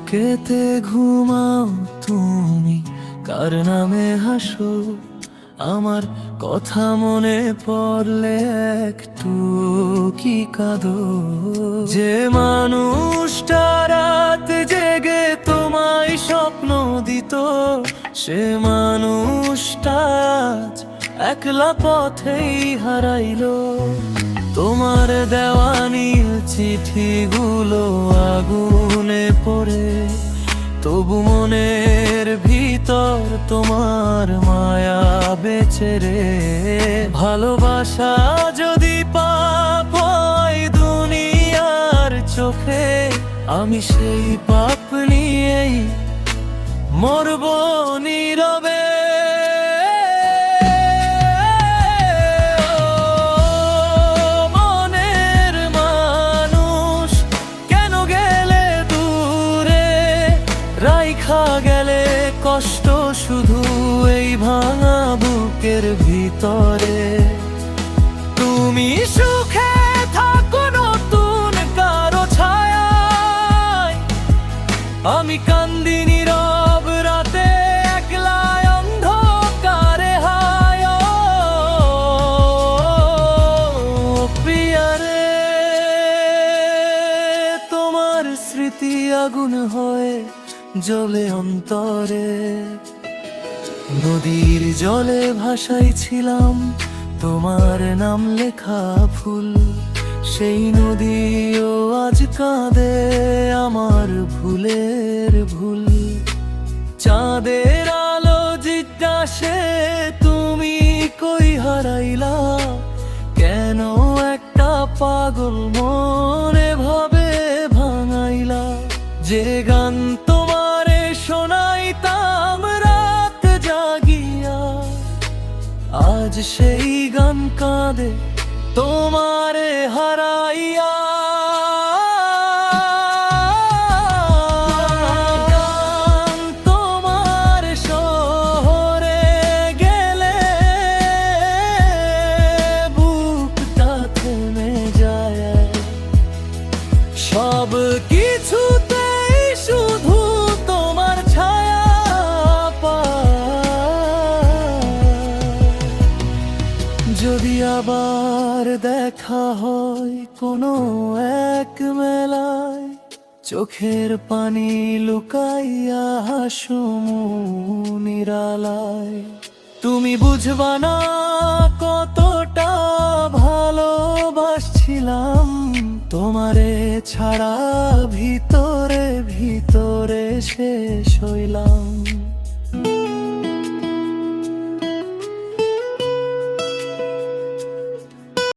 বুকেতে ঘুমাও তুমি, কার নামে হাসো? আমার কথা মনে পড়লে একটু কি কাঁদো? যে মানুষটা রাত জেগে তোমায় স্বপ্ন দিত, সে মানুষটা আজ একলা পথেই হারাইলো। তোমার দেওয়া নীল চিঠিগুলো আগুনে পড়ে, তবু মনের ভিতর তোমার মায়া বেঁচে রে। ভালোবাসা যদি পাপ হয় দুনিয়ার চোখে, আমি সেই পাপ নিয়েই মরব নীরবে। রাইখা গেলে কষ্ট শুধু এই ভাঙা বুকের ভিতরে। তুমি সুখে থাকো নতুন কারো ছায়ায়, আমি কান্দি নীরব রাতে একলা অন্ধকারে। হায় ও প্রিয়ারে, তোমার স্মৃতি আগুন হয়ে জ্বলে অন্তরে। নদীর জলে ভাসাইছিলাম তোমার নাম লেখা ফুল, সেই নদীও আজ কাঁদে আমার ভুলের ভুল। চাঁদের আলো জিজ্ঞাসে তুমি কই হারাইলা, কেন একটা পাগল মনে ভাবে ভাঙাইলা? যে গান তোমারে শোনাইতাম রাত জাগিয়া, আজ সেই গান কাঁদে তোমারে হারাইয়া। গান তোমার শহরে গেলে বুকটা থেমে যায়, সব কিছুতে শুধু তোমার ছায়া পায়। যদি আবার দেখা হয় কোনো এক মেলায়, চোখের পানি লুকাইয়া হাসো নিরালায়। তুমি বুঝবা না কতটা ভালোবাসছিলাম তোমারে ছাড়া, ভিতরে ভিতরে শেষ হইলাম।